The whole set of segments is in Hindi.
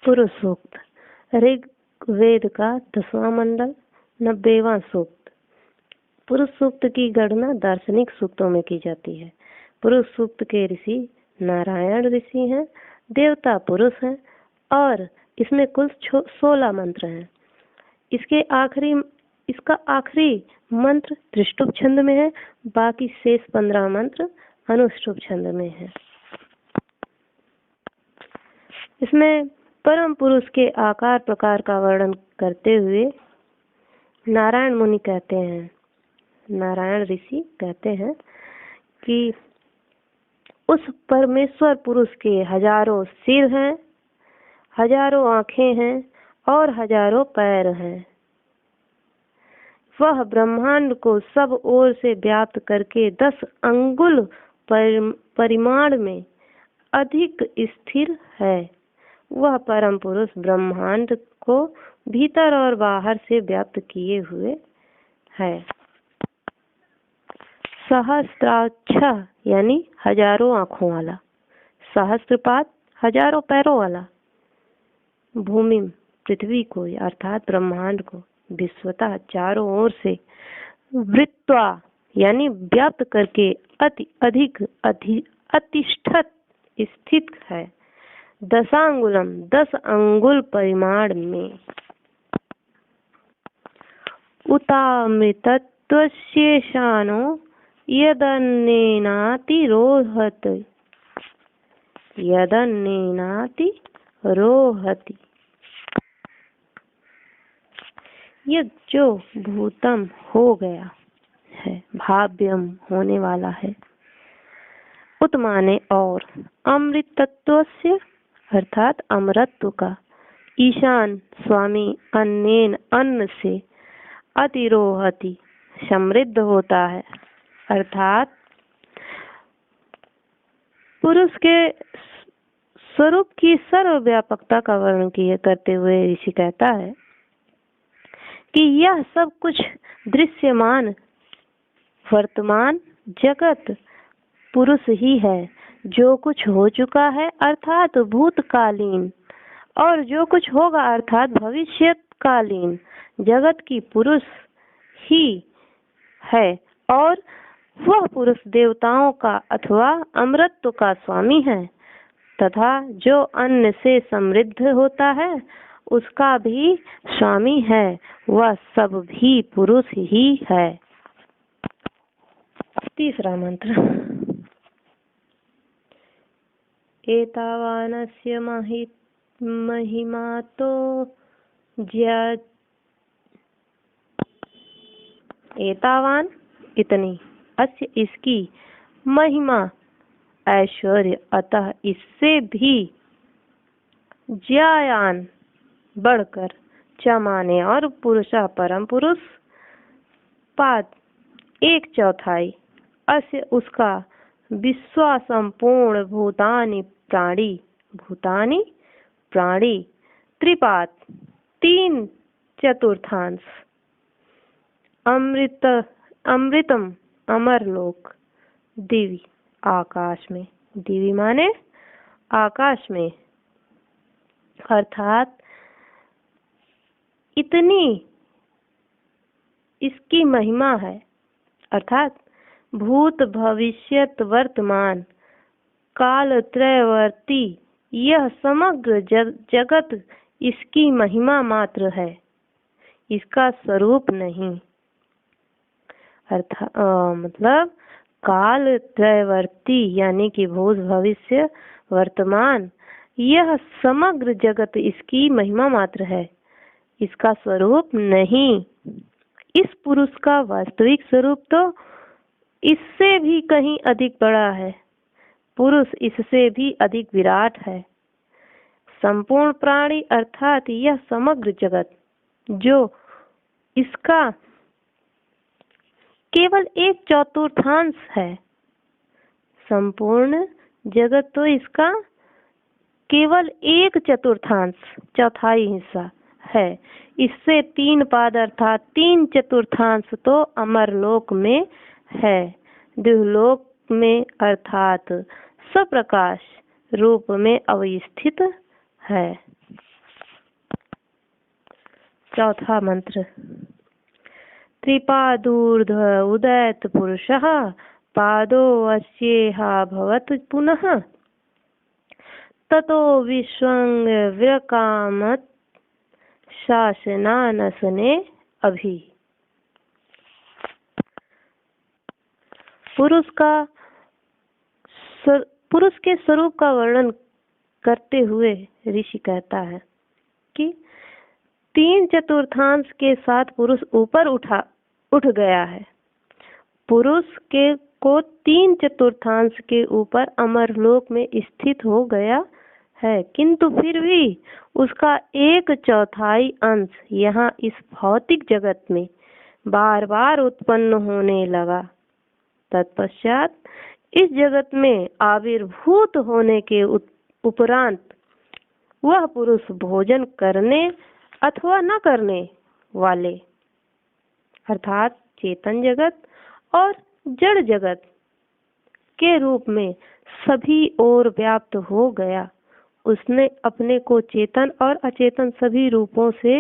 पुरुष सूक्त, ऋग्वेद का 10वां मंडल 90वां सूक्त। पुरुष सूक्त की गणना दार्शनिक सूक्तों में की जाती है। पुरुष सूक्त के ऋषि नारायण ऋषि हैं, देवता पुरुष हैं और इसमें कुल 16 मंत्र हैं। इसका आखिरी मंत्र त्रिष्टुप छंद में है, बाकी शेष 15 मंत्र अनुष्टुप छंद में है। इसमें परम पुरुष के आकार प्रकार का वर्णन करते हुए नारायण मुनि कहते हैं, नारायण ऋषि कहते हैं कि उस परमेश्वर पुरुष के हजारों सिर हैं, हजारों आंखें हैं और हजारों पैर हैं। वह ब्रह्मांड को सब ओर से व्याप्त करके 10 अंगुल परिमाण में अधिक स्थिर है। वह परम पुरुष ब्रह्मांड को भीतर और बाहर से व्याप्त किए हुए है। सहस्त्राक्ष यानी हजारों आँखों वाला, सहस्त्रपाद हजारों पैरों वाला, भूमि पृथ्वी को अर्थात ब्रह्मांड को विश्वतः चारों ओर से वृत्वा यानी व्याप्त करके अधिक अतिष्ठत स्थित है। 10 अंगुलम 10 अंगुल परिमाण में। उतामृतत्वशेषानो यदन्नेनाति रोहति। यह जो भूतम हो गया है, भाव्यम होने वाला है, उत्माने और अमृतत्वस्य अर्थात अमरत्व का, ईशान स्वामी अन्नेन अन्न से, अतिरोहति समृद्ध होता है। अर्थात पुरुष के स्वरूप की सर्वव्यापकता का वर्णन करते हुए ऋषि कहता है कि यह सब कुछ दृश्यमान वर्तमान जगत पुरुष ही है। जो कुछ हो चुका है अर्थात भूतकालीन और जो कुछ होगा अर्थात भविष्यकालीन जगत की पुरुष ही है और वह पुरुष देवताओं का अथवा अमृतत्व का स्वामी है तथा जो अन्न से समृद्ध होता है उसका भी स्वामी है। वह सब भी पुरुष ही है। तीसरा मंत्र। एतावानस्य महिमातो एतावान इतनी, अस्य इसकी, महिमा ऐश्वर्य अतः इससे भी, ज्यायान बढ़कर, चमाने और पुरुषा परम पुरुष, पाद 1/4, अस्य उसका, विश्वा संपूर्ण भूतानि प्राणी, त्रिपाद 3/4, अमृतम अमरलोक, दिव्य आकाश में, दिव्य माने आकाश में, अर्थात इतनी इसकी महिमा है। अर्थात भूत भविष्यत वर्तमान काल त्रयवर्ती यह समग्र जगत इसकी महिमा मात्र है, इसका स्वरूप नहीं। अर्थात मतलब काल त्रयवर्ती यानी कि भूत भविष्य वर्तमान यह समग्र जगत इसकी महिमा मात्र है, इसका स्वरूप नहीं। इस पुरुष का वास्तविक स्वरूप तो इससे भी कहीं अधिक बड़ा है। पुरुष इससे भी अधिक विराट है। संपूर्ण प्राणी अर्थात यह समग्र जगत जो इसका केवल 1/4 है, संपूर्ण जगत तो इसका केवल 1/4 चौथाई हिस्सा है। इससे 3 पाद अर्थात 3/4 तो अमरलोक में है, दिव्यलोक में अर्थात सप्रकाश रूप में अवस्थित है। चौथा मंत्र। त्रिपादूर्ध्व उदयत पुरुषः पादो अस्येहाभवत् पुनः ततो विश्वं व्यकामत् शासनानसने अभि। पुरुष के स्वरूप का वर्णन करते हुए ऋषि कहता है कि 3/4 के साथ पुरुष ऊपर उठ गया है। पुरुष के को 3/4 के ऊपर अमरलोक में स्थित हो गया है, किंतु फिर भी उसका 1/4 अंश यहाँ इस भौतिक जगत में बार बार उत्पन्न होने लगा। तत्पश्चात इस जगत में आविर्भूत होने के उपरांत वह पुरुष भोजन करने अथवा न करने वाले अर्थात चेतन जगत और जड़ जगत के रूप में सभी ओर व्याप्त हो गया। उसने अपने को चेतन और अचेतन सभी रूपों से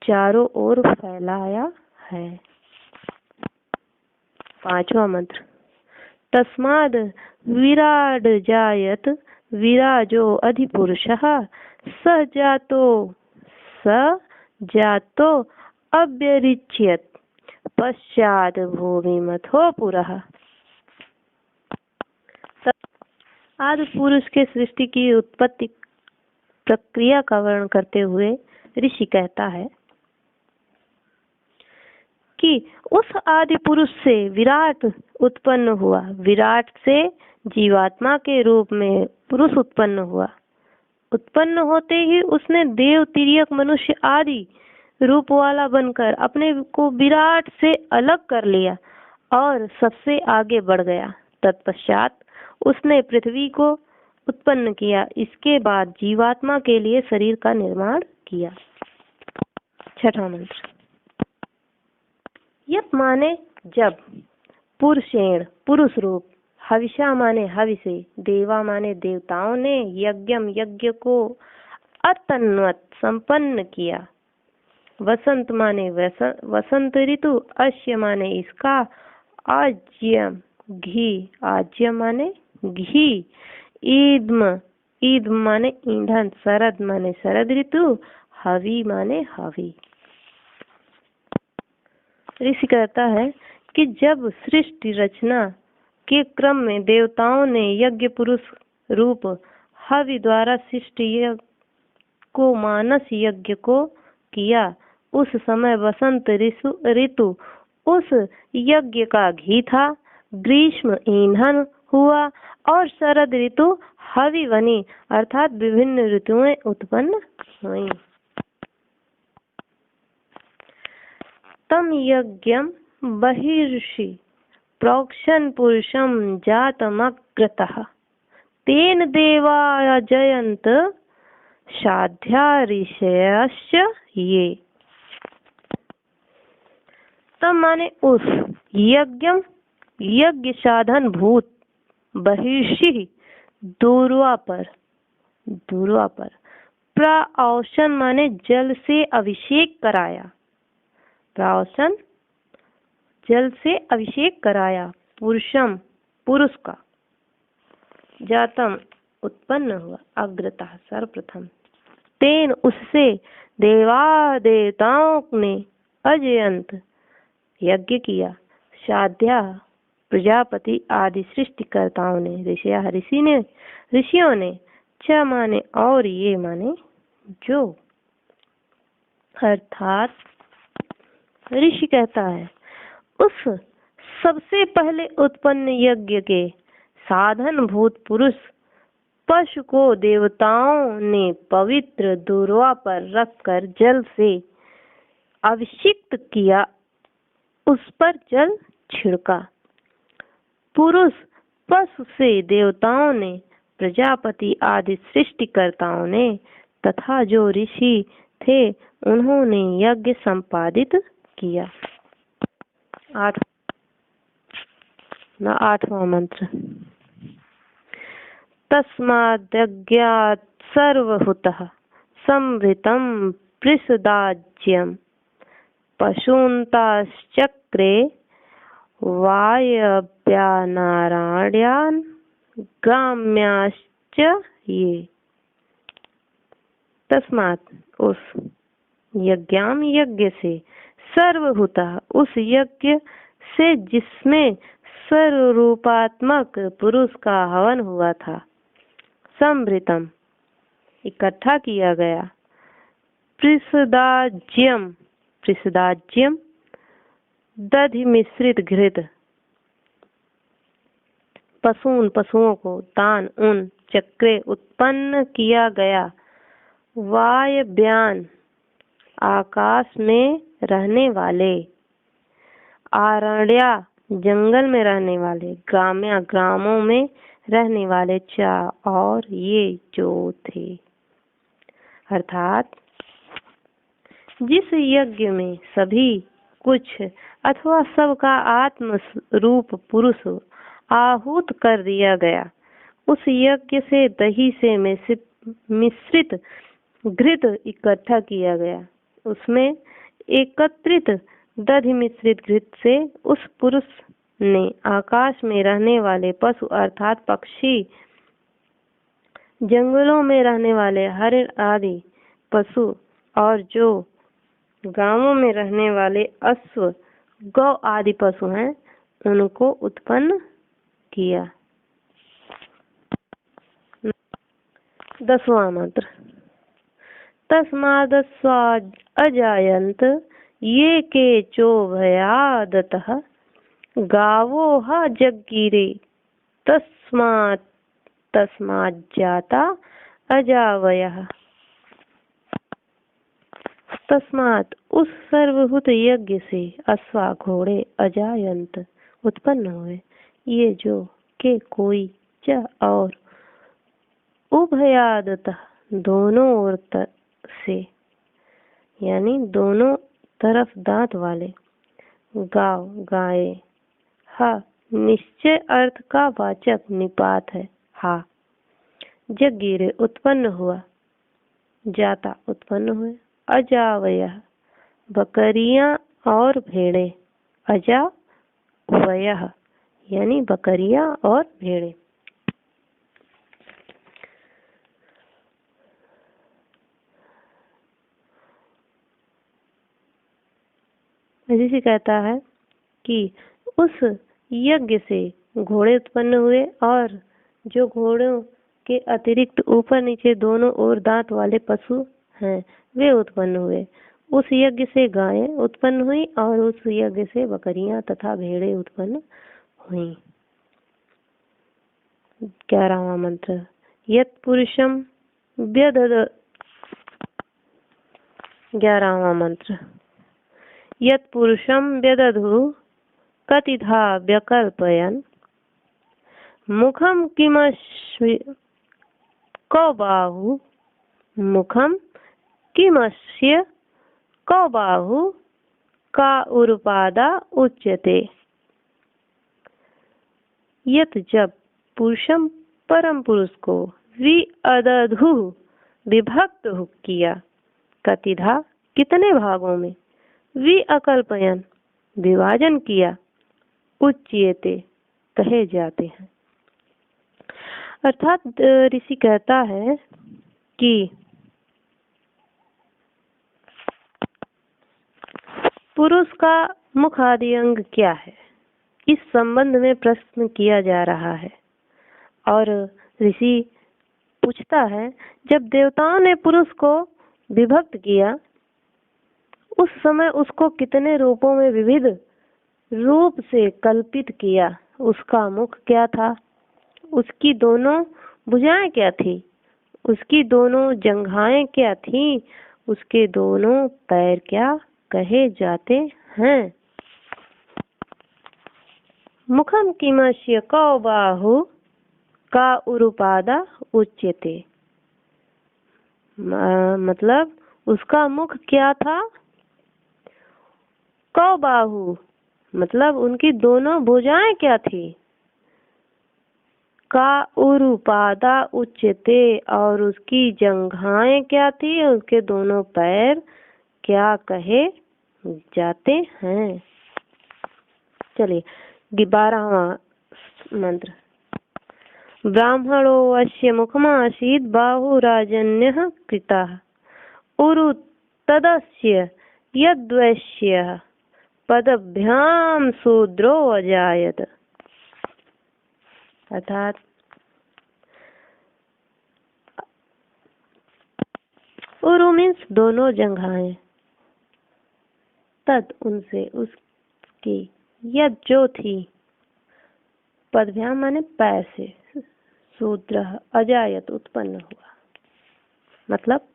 चारों ओर फैलाया है। 5वां मंत्र। तस्माद् विराड जायत विराजो अधिपुरुषः स जातो अव्यरिच्यत पश्चात् भूमिमथो पुरः। आदि पुरुष के सृष्टि की उत्पत्ति प्रक्रिया का वर्णन करते हुए ऋषि कहता है कि उस आदि पुरुष से विराट उत्पन्न हुआ। विराट से जीवात्मा के रूप में पुरुष उत्पन्न हुआ। उत्पन्न होते ही उसने देव, तिर्यक, मनुष्य आदि रूप वाला बनकर अपने को विराट से अलग कर लिया और सबसे आगे बढ़ गया। तत्पश्चात उसने पृथ्वी को उत्पन्न किया। इसके बाद जीवात्मा के लिए शरीर का निर्माण किया। 6वां मंत्र। यत माने जब, पुरुषेण पुरुष रूप, हविषा माने हवि से, देवा माने देवताओं ने, यज्ञम यज्ञ को अतन्वत संपन्न किया, वसंत माने वसंत ऋतु, अश्य माने इसका, आज्यम घी, आज्य माने घी, ईद माने ईंधन, शरद माने शरद ऋतु, हवि माने हवि। ऋषि कहता है कि जब सृष्टि रचना के क्रम में देवताओं ने यज्ञ पुरुष रूप हवि द्वारा सृष्टि को मानस यज्ञ को किया, उस समय वसंत ऋतु उस यज्ञ का घी था, ग्रीष्म ईंधन हुआ और शरद ऋतु हवि बनी, अर्थात विभिन्न ऋतुएं उत्पन्न हुई। तम यज्ञम बहिर्षि प्रोक्षण पुरुषम जातमग्रतः तेन देवा जयंत साध्या ऋषयश्च ये। तम माने उस, यज्ञम यज्ञ साधन भूत, बहिर्षि दूरवा पर, प्राओशन माने जल से अभिषेक कराया, प्राओशन जल से अभिषेक कराया, पुरुषम पुरुष का, जातम उत्पन्न हुआ, अग्रतः सर्वप्रथम, तेन उससे देवा देवताओं ने अजयंत यज्ञ किया, साध्या प्रजापति आदि सृष्टिकर्ताओं ने, ऋषियों ने, च माने और ये माने जो, अर्थात ऋषि कहता है उस सबसे पहले उत्पन्न यज्ञ के साधन भूत पुरुष पशु को देवताओं ने पवित्र दूर्वा पर रखकर जल से अभिषिक्त किया, उस पर जल छिड़का। पुरुष पशु से देवताओं ने, प्रजापति आदि सृष्टिकर्ताओं ने तथा जो ऋषि थे उन्होंने यज्ञ संपादित किया। 8वां मंत्र। तस्माद्यज्ञात् सर्वभूतः संवृतं पृषदाज्यम पशून्ताश्चक्रे वायव्यानारायणान् ग्राम्याश्च ये। तस्मात् उस यज्ञाम यज्ञ से सर्वभूता उस यज्ञ से जिसमें सर्वरूपात्मक पुरुष का हवन हुआ था, संभृतम इकट्ठा किया गया, पृषदाज्यम पृषदाज्यम दधि मिश्रित घृत पशुओं को दान उन चक्रे उत्पन्न किया गया, वायव्यान आकाश में रहने वाले, आरण्या जंगल में रहने वाले, ग्राम्या ग्रामों में रहने वाले, चा और ये जो थे। अर्थात जिस यज्ञ में सभी कुछ अथवा सबका आत्म रूप पुरुष आहूत कर दिया गया, उस यज्ञ से दही से मिश्रित घृत इकट्ठा किया गया, उसमें एकत्रित दधि मिश्रित घृत से उस पुरुष ने आकाश में रहने वाले पशु अर्थात पक्षी, जंगलों में रहने वाले हरिण आदि पशु और जो गांवों में रहने वाले अश्व गौ आदि पशु हैं उनको उत्पन्न किया। 10वां मंत्र। तस्मादस्वा अजायन्त ये के चोभयादतः गावो ह जग्गिरे तस्माज्जाता अजावयः। तस्मात् उस सर्वभूत यज्ञ से अश्वा घोड़े अजायंत उत्पन्न हुए, ये जो के कोई च और उभयादतः दोनों ओर से यानी दोनों तरफ दांत वाले, गाव गाय, हा निश्चय अर्थ का वाचक निपात है हा, जगीरे उत्पन्न हुआ, जाता उत्पन्न हुए, अजावयः बकरियां और भेड़े, अजा वयः यानी बकरियां और भेड़े। ऋषि कहता है कि उस यज्ञ से घोड़े उत्पन्न हुए और जो घोड़ों के अतिरिक्त ऊपर नीचे दोनों ओर दांत वाले पशु हैं वे उत्पन्न हुए। उस यज्ञ से गायें उत्पन्न हुई और उस यज्ञ से बकरियां तथा भेड़ें उत्पन्न हुई। 11वां मंत्र। यत् पुरुषम व्यदध। 11वां मंत्र। यत् पुरुषम व्यदधु कतिधा व्यकल्पयन् मुखम किमस्य कौ बाहु मुखम किमस्य कौ बाहु का उरुपादा उच्यते। यत् जब पुरुषम परम पुरुष को विअदधु विभक्त किया, कतिधा कितने भागों में, विअकल्पयन विभाजन किया, उच्यते कहे जाते हैं। अर्थात ऋषि कहता है कि पुरुष का मुख आदि अंग क्या है, इस संबंध में प्रश्न किया जा रहा है। और ऋषि पूछता है जब देवताओं ने पुरुष को विभक्त किया उस समय उसको कितने रूपों में विविध रूप से कल्पित किया, उसका मुख क्या था, उसकी दोनों भुजाएं क्या थी, उसकी दोनों जंघाएं क्या थी, उसके दोनों पैर क्या कहे जाते हैं। मुखम किमस्य कौ बाहु का उरुपादा उच्यते, मतलब उसका मुख क्या था, कौ बाहु मतलब उनकी दोनों भुजाएं क्या थी, का उरुपादा उच्यते, और उसकी जंघाएं क्या थी, उसके दोनों पैर क्या कहे जाते हैं। चलिए 12वां मंत्र। ब्राह्मणो अस्य मुखमासीत् बाहुराजन्यः कृतः, उरु तदस्य यद्वैश्यः पदभ्याम शूद्रो अजायत। अर्थात उरु मीन्स दोनों जंघाएं, तद उनसे, उसकी, यद जो थी, पदभ्याम माने पैर से, शूद्र अजायत उत्पन्न हुआ। मतलब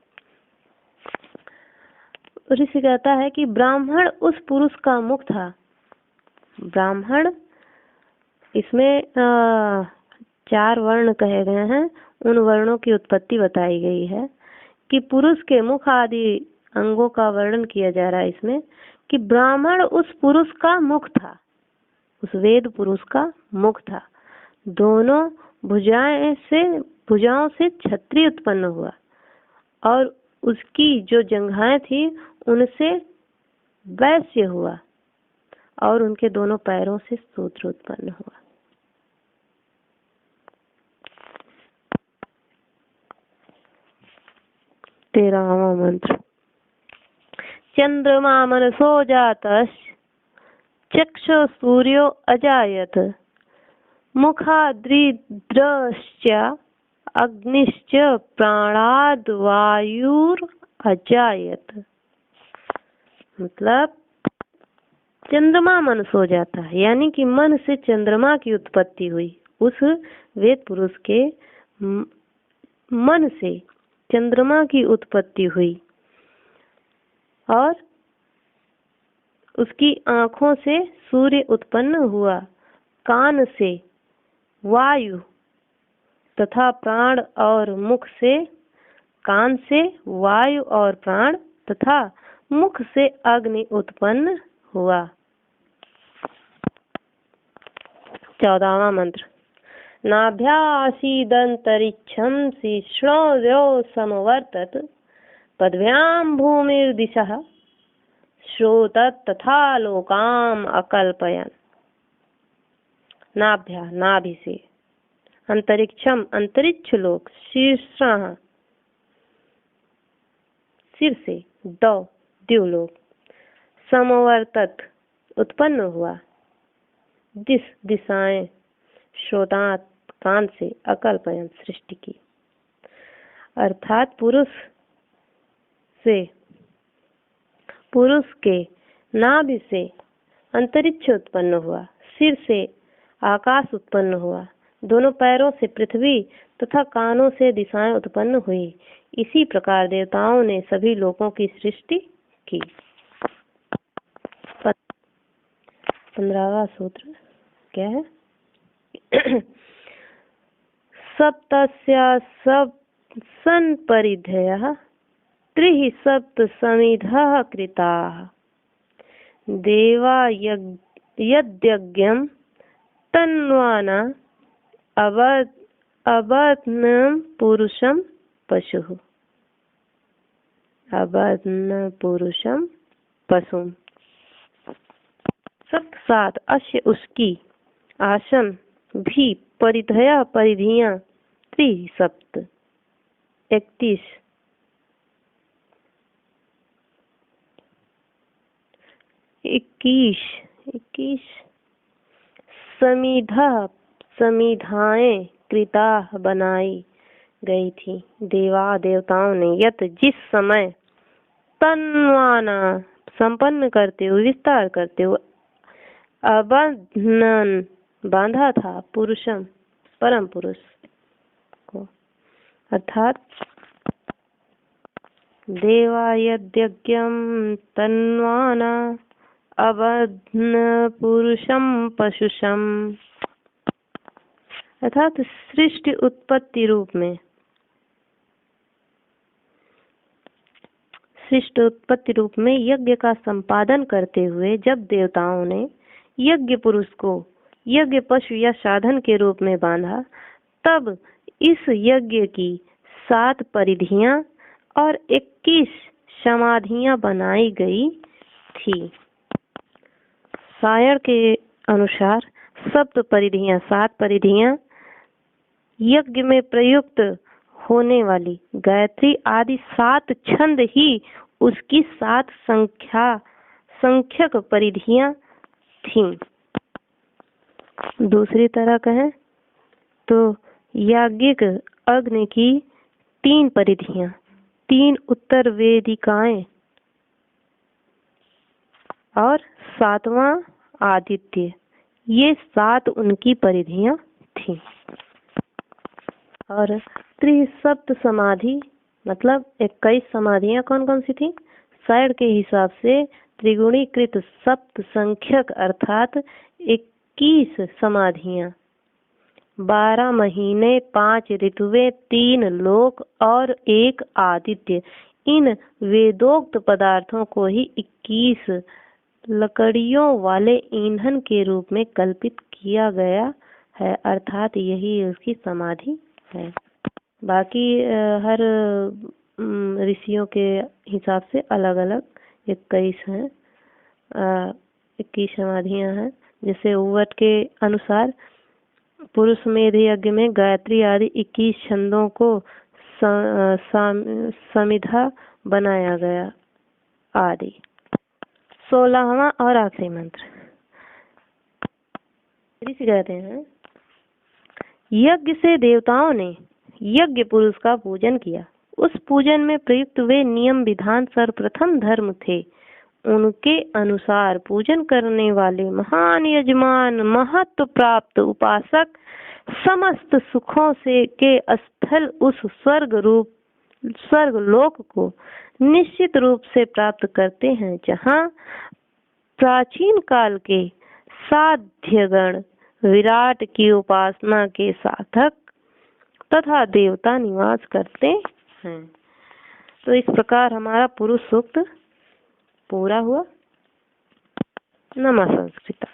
ऋषि कहता है कि ब्राह्मण उस पुरुष का मुख था। ब्राह्मण, इसमें 4 वर्ण कहे गए हैं, उन वर्णों की उत्पत्ति बताई गई है कि पुरुष के मुख आदि अंगों का वर्णन किया जा रहा है इसमें, कि ब्राह्मण उस पुरुष का मुख था, उस वेद पुरुष का मुख था। दोनों भुजाओं से क्षत्रिय उत्पन्न हुआ, और उसकी जो जंघाएं थी उनसे वैश्य हुआ, और उनके दोनों पैरों से शूद्र उत्पन्न हुआ। तेरहवां मंत्र। चंद्रमा मनसो जातश्च चक्षु सूर्यो अजायत, मुखाद्रिद्रश्च अग्निश्च प्राणाद् वायुर अजायत। मतलब चंद्रमा मन सो जाता है, यानी कि मन से चंद्रमा की उत्पत्ति हुई। उस वेद पुरुष के मन से चंद्रमा की उत्पत्ति हुई, और उसकी आँखों से सूर्य उत्पन्न हुआ, कान से वायु तथा प्राण, और मुख से, कान से वायु और प्राण तथा मुख से अग्नि उत्पन्न हुआ। 14वां मंत्र। नाभ्यासीदंतरिक्षं शिश्नोर्यो समवर्तत, पदभ्याम भूमिर्दिशः श्रोतत तथा लोकाम अकल्पयन्। नाभ्या, नाभि से, अंतरिक्षम, अंतरिक्ष लोक, शीर्षः, सिर से, द्युलोक, समवर्तत उत्पन्न हुआ, दिशाएं, श्रोतात् कान से, अकल्पयन सृष्टि की। अर्थात पुरुष के नाभि से अंतरिक्ष उत्पन्न हुआ, सिर से आकाश उत्पन्न हुआ, दोनों पैरों से पृथ्वी तथा कानों से दिशाएं उत्पन्न हुई। इसी प्रकार देवताओं ने सभी लोकों की सृष्टि की। 15वां सूत्र क्या है? सप्तस्य सन परिधयः त्रिः सप्त समिधः कृताः, देवा यद्यज्ञं तन्वाना अबध्नं पुरुषं पशुः, अबध्न पुरुषं पशुम्। सप्त 7 अश्य उसकी, आसन भी, परिधया परिधियां, त्रि सप्त 31, 21 समिधा, समिधाएं कृता बनाई गई थी देवा देवताओं ने, यत जिस समय, तन्वाना संपन्न करते हुए, विस्तार करते हुए, अबध्नन बांधा था, पुरुषम परम पुरुष को। अर्थात देवा यद्यज्ञं तन्वाना अबध्न पुरुषम पशुषम। अर्थात सृष्टि उत्पत्ति रूप में, सृष्टि उत्पत्ति रूप में यज्ञ का संपादन करते हुए जब देवताओं ने यज्ञ पुरुष को यज्ञ पशु या साधन के रूप में बांधा, तब इस यज्ञ की 7 परिधियां और 21 समाधियां बनाई गई थी। शायर के अनुसार सप्त परिधियां 7 परिधियां यज्ञ में प्रयुक्त होने वाली गायत्री आदि 7 छंद ही उसकी 7 संख्यक परिधियां थीं। दूसरी तरह कहें तो याज्ञिक अग्नि की 3 परिधियां, 3 उत्तर वेदिकाएं और 7वां आदित्य, ये 7 उनकी परिधियां थीं। और त्रिसप्त समाधि मतलब 21 समाधियां कौन कौन सी थी? शायर के हिसाब से त्रिगुणीकृत सप्त संख्यक अर्थात 21 समाधियां, 12 महीने, 5 ऋतुएं, 3 लोक और 1 आदित्य, इन वेदोक्त पदार्थों को ही 21 लकड़ियों वाले ईंधन के रूप में कल्पित किया गया है, अर्थात यही उसकी समाधि है। बाकी हर ऋषियों के हिसाब से अलग अलग 21 हैं, 21 समाधियां हैं। जैसे उवट के अनुसार पुरुष मेध यज्ञ में गायत्री आदि 21 छंदों को समिधा बनाया गया आदि। 16वां और आखिरी मंत्र ऋषि कहते हैं, यज्ञ से देवताओं ने यज्ञ पुरुष का पूजन किया। उस पूजन में प्रयुक्त वे नियम विधान सर्वप्रथम धर्म थे। उनके अनुसार पूजन करने वाले महान यजमान महत्व प्राप्त उपासक समस्त सुखों से के स्थल उस स्वर्ग लोक को निश्चित रूप से प्राप्त करते हैं, जहाँ प्राचीन काल के साध्यगण विराट की उपासना के साधक तथा देवता निवास करते हैं। तो इस प्रकार हमारा पुरुष सूक्त पूरा हुआ। नमः संस्कृता।